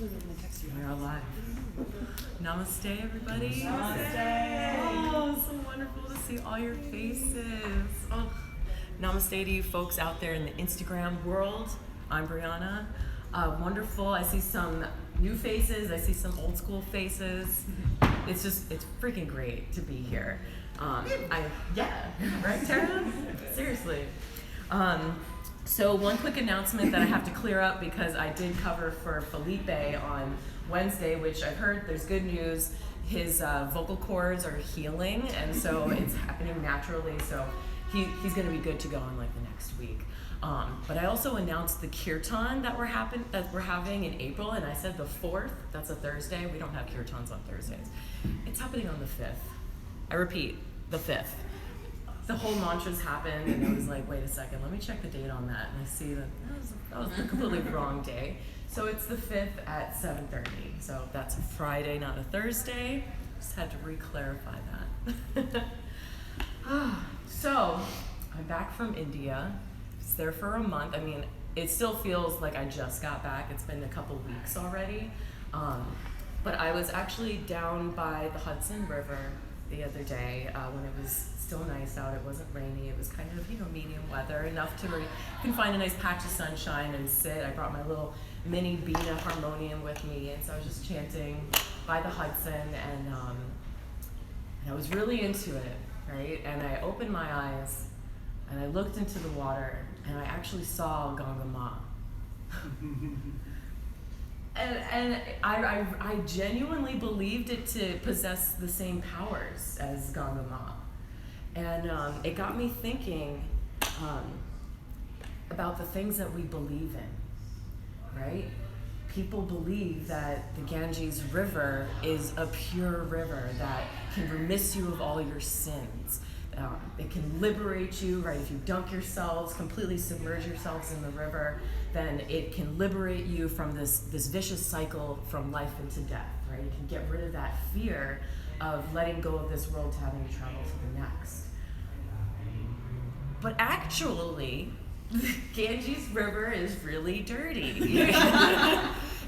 We are live. Namaste, everybody. Namaste. Oh, so wonderful to see all your faces. Oh, namaste to you folks out there in the Instagram world. I'm Briana. Wonderful. I see some new faces. I see some old school faces. It's freaking great to be here. Right, Tara? Seriously. So one quick announcement that I have to clear up, because I did cover for Felipe on Wednesday, which I've heard there's good news. His vocal cords are healing, and so it's happening naturally. So he's going to be good to go in like the next week. But I also announced the Kirtan that we're having in April, and I said the 4th. That's a Thursday. We don't have Kirtans on Thursdays. It's happening on the 5th. I repeat, the 5th. The whole mantras happened, and I was like, wait a second, let me check the date on that. And I see that was the completely wrong day. So it's the 5th at 7:30. So that's a Friday, not a Thursday. Just had to re-clarify that. So I'm back from India. I was there for a month. I mean, it still feels like I just got back. It's been a couple weeks already. But I was actually down by the Hudson River the other day when it was still nice out. It wasn't rainy. It was kind of, medium weather, enough to where you can find a nice patch of sunshine and sit. I brought my little mini Bina harmonium with me, and so I was just chanting by the Hudson, and I was really into it, right? And I opened my eyes, and I looked into the water, and I actually saw Ganga Ma. And I genuinely believed it to possess the same powers as Ganga Ma. And it got me thinking about the things that we believe in, right? People believe that the Ganges River is a pure river that can remiss you of all your sins. It can liberate you, right? If you dunk yourselves, completely submerge yourselves in the river, then it can liberate you from this vicious cycle from life into death, right? You can get rid of that fear of letting go of this world to having to travel to the next. But actually, the Ganges River is really dirty.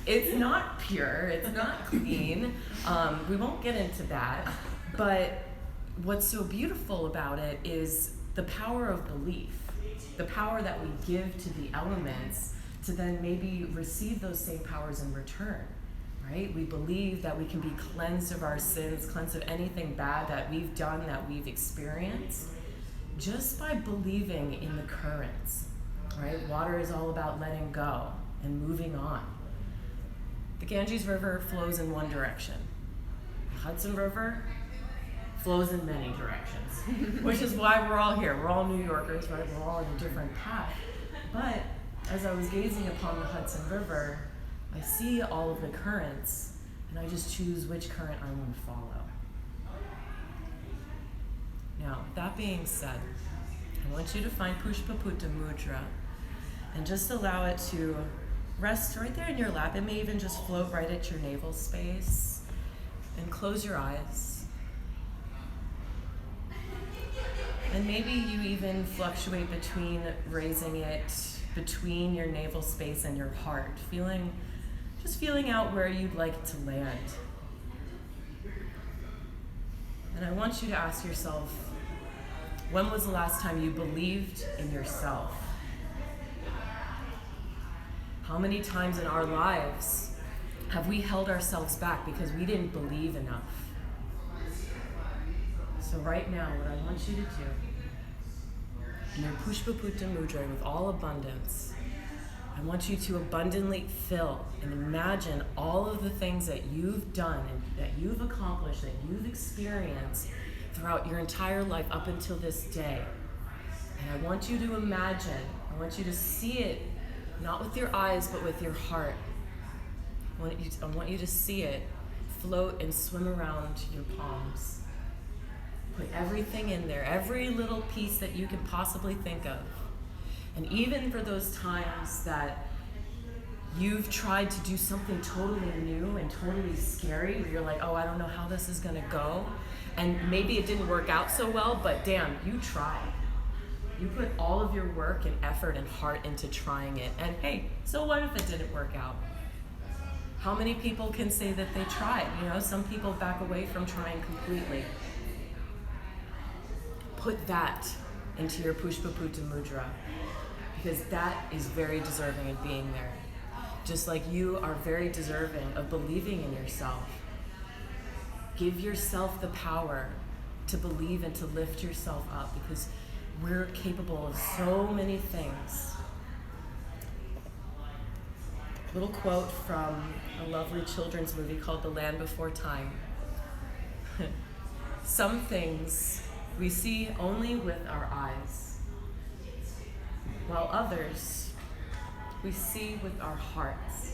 It's not pure, it's not clean. We won't get into that, but what's so beautiful about it is the power of belief, the power that we give to the elements to then maybe receive those same powers in return, right? We believe that we can be cleansed of our sins, cleansed of anything bad that we've done, that we've experienced, just by believing in the currents, right? Water is all about letting go and moving on. The Ganges River flows in one direction. The Hudson River flows in many directions, which is why we're all here. We're all New Yorkers, right? We're all on a different path. But as I was gazing upon the Hudson River, I see all of the currents, and I just choose which current I want to follow. Now, that being said, I want you to find Pushpaputta Mudra and just allow it to rest right there in your lap. It may even just float right at your navel space. And close your eyes. And maybe you even fluctuate between raising it between your navel space and your heart, just feeling out where you'd like to land. And I want you to ask yourself, when was the last time you believed in yourself? How many times in our lives have we held ourselves back because we didn't believe enough? So right now, what I want you to do, in your Pushpaputta Mudra with all abundance, I want you to abundantly fill and imagine all of the things that you've done and that you've accomplished, that you've experienced throughout your entire life up until this day. And I want you to imagine, I want you to see it, not with your eyes, but with your heart. I want you to see it float and swim around your palms. Put everything in there, every little piece that you can possibly think of. And even for those times that you've tried to do something totally new and totally scary, where you're like, oh, I don't know how this is gonna go, and maybe it didn't work out so well, but damn, you tried. You put all of your work and effort and heart into trying it, and hey, so what if it didn't work out? How many people can say that they tried? You know, some people back away from trying completely. Put that into your Pushpaputa Mudra, because that is very deserving of being there. Just like you are very deserving of believing in yourself. Give yourself the power to believe and to lift yourself up, because we're capable of so many things. A little quote from a lovely children's movie called The Land Before Time. Some things we see only with our eyes, while others we see with our hearts.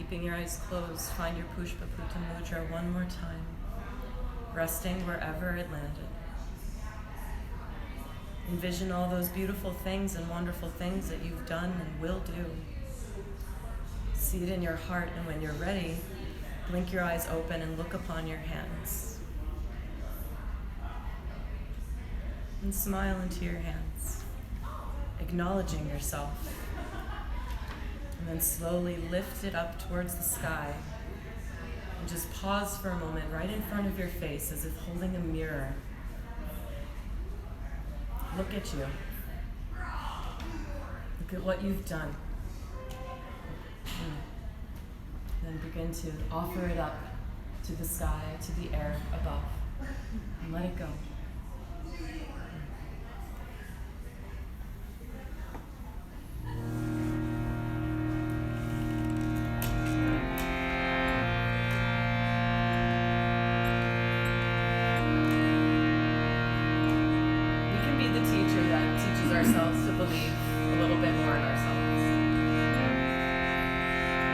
Keeping your eyes closed, find your Pushpaputta Mudra one more time, resting wherever it landed. Envision all those beautiful things and wonderful things that you've done and will do. See it in your heart, and when you're ready, blink your eyes open and look upon your hands. And smile into your hands, acknowledging yourself. And then slowly lift it up towards the sky. And just pause for a moment right in front of your face as if holding a mirror. Look at you. Look at what you've done. Then begin to offer it up to the sky, to the air above. And let it go. Ourselves to believe a little bit more in ourselves.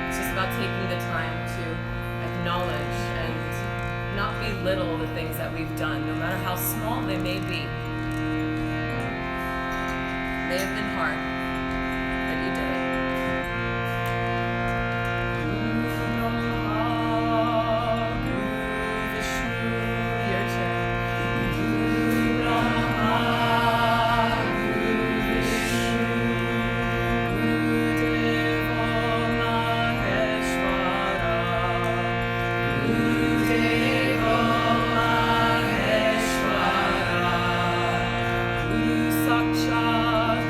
It's just about taking the time to acknowledge and not belittle the things that we've done, no matter how small they may be. They have been hard, but you did it. Your turn. Sakshat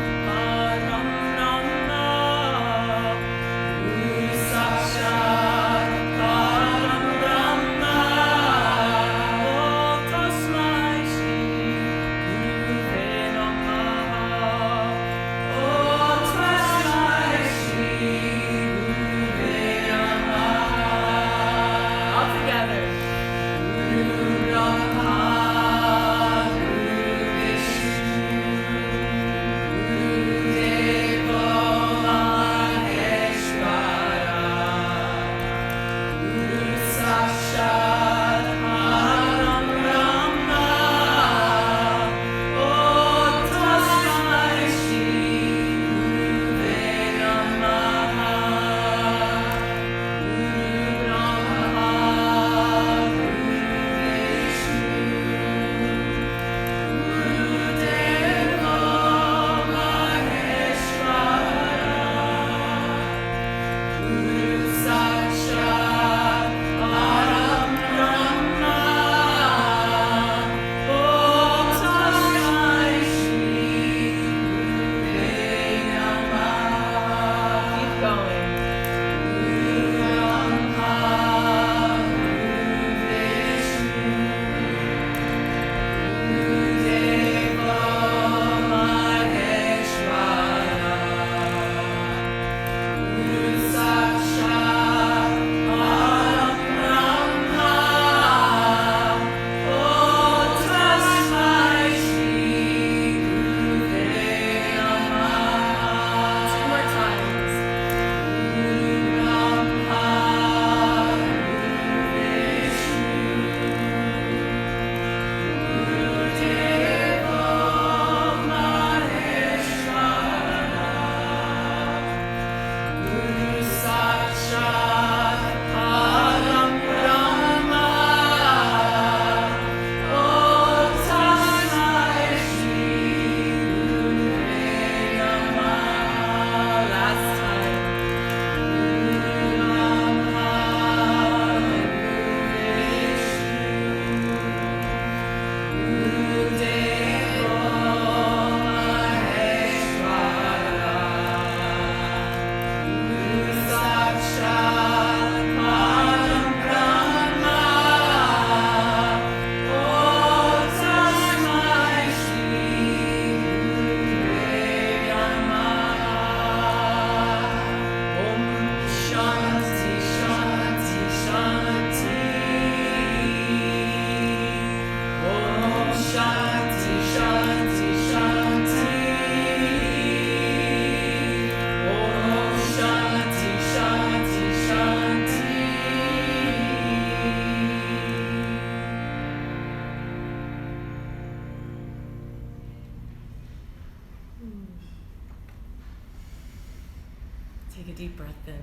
Take a deep breath in.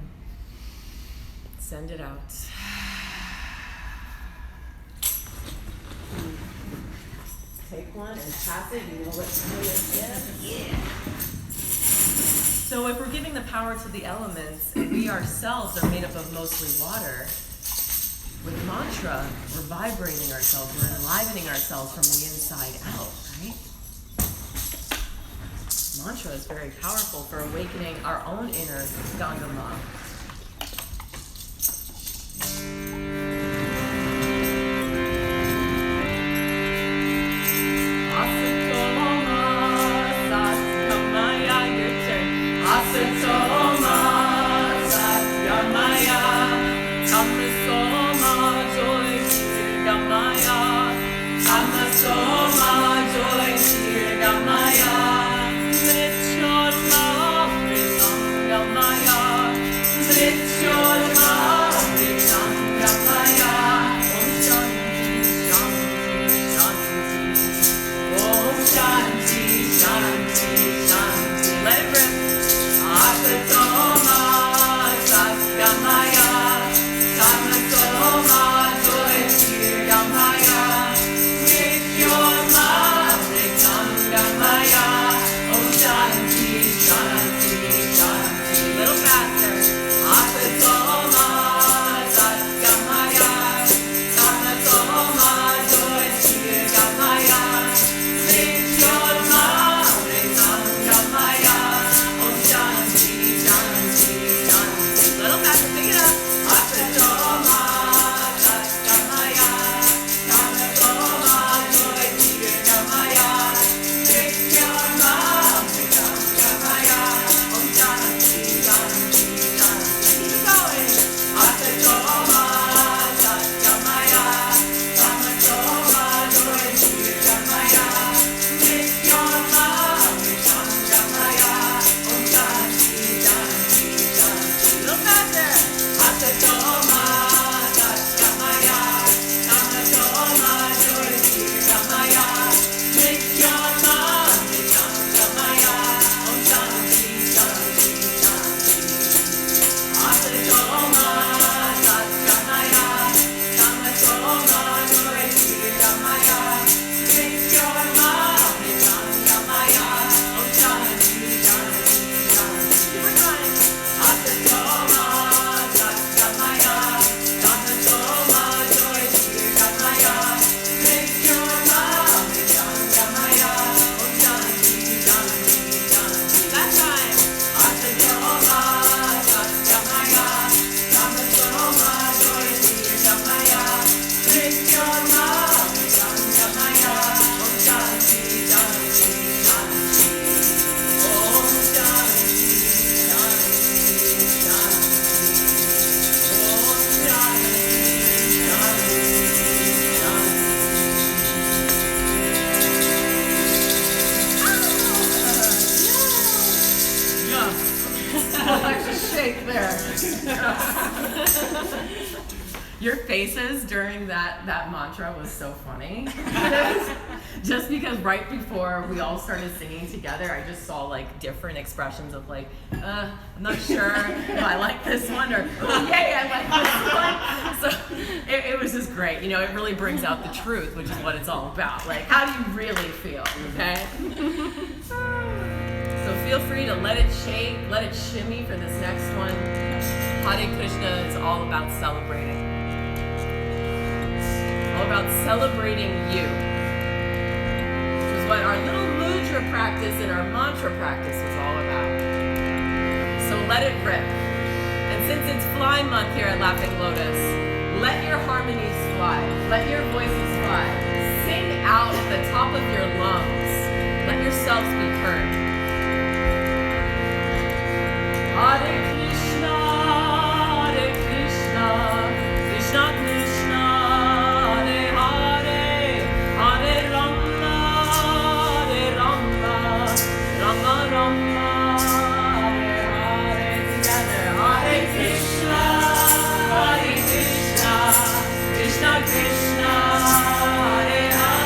Send it out. Take one and pass it. You know what time it is? Yeah. So if we're giving the power to the elements, and we ourselves are made up of mostly water, with mantra, we're vibrating ourselves, we're enlivening ourselves from the inside out, right? Mantra is very powerful for awakening our own inner Gangama. Your faces during that mantra was so funny. Just because right before we all started singing together, I just saw like different expressions of like, I'm not sure if I like this one, or oh yay, I like this one. So it was just great. You know, it really brings out the truth, which is what it's all about. Like, how do you really feel, okay? So feel free to let it shake, let it shimmy for this next one. Hare Krishna is all about celebrating. All about celebrating you. Which is what our little mudra practice and our mantra practice was all about. So let it rip. And since it's Fly Month here at Laughing Lotus, let your harmonies fly. Let your voices fly. Sing out at the top of your lungs. Let yourselves be heard. Hare Krishna, Hare Krishna, Krishna Krishna, Hare Hare, Hare Rama, Hare Rama, Rama Rama, Hare Hare. Together, Hare Krishna, Hare Krishna, Krishna Krishna, Hare Hare.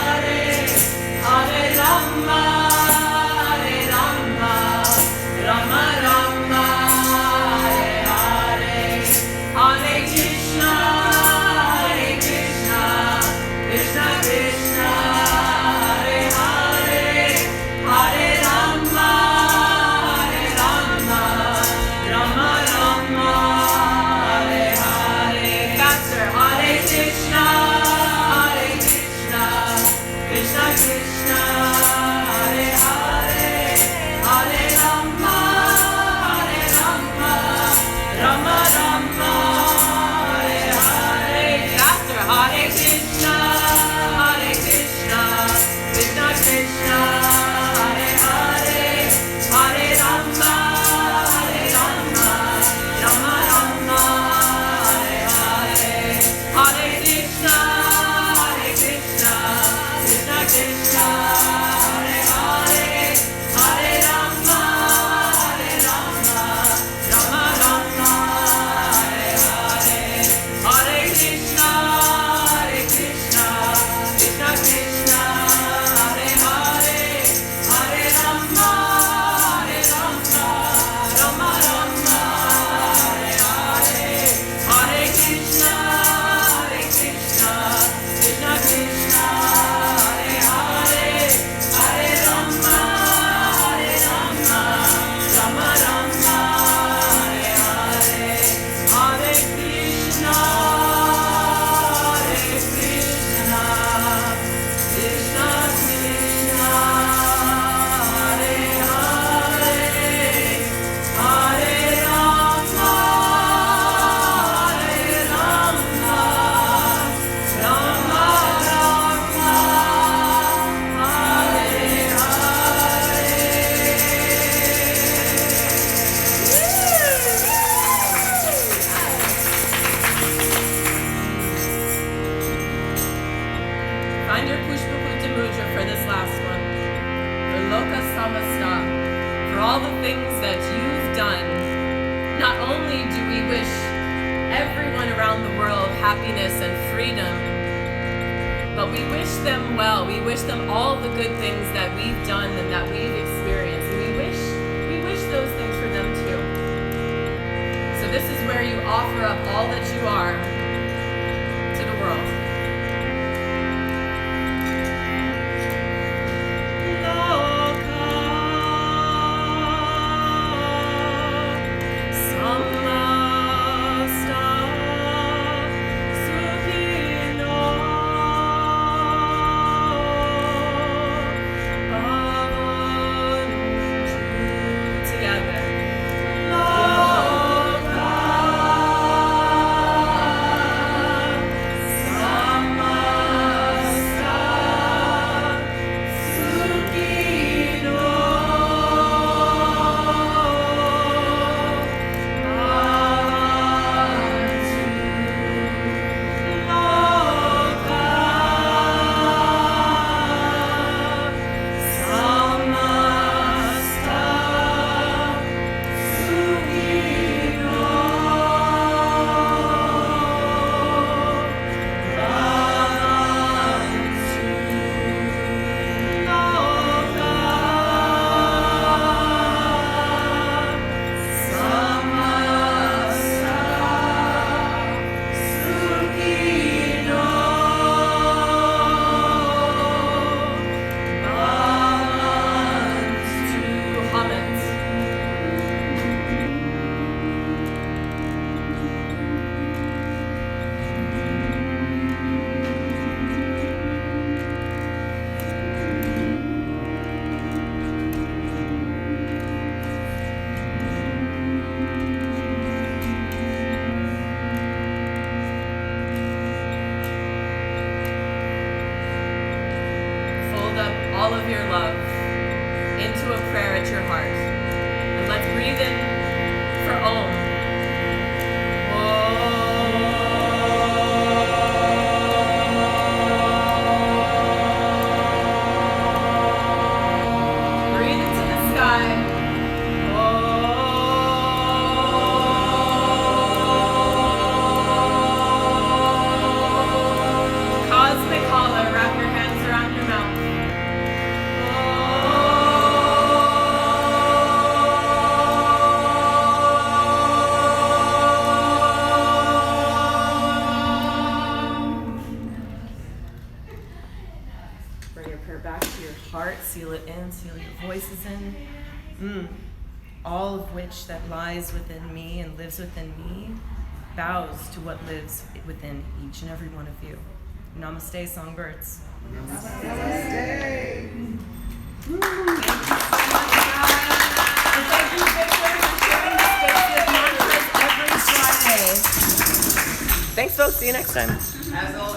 All of which that lies within me and lives within me bows to what lives within each and every one of you. Namaste, songbirds. Namaste. Thank you, Victor, for sharing the space with mantras every Friday. Thanks, folks. See you next time. As always.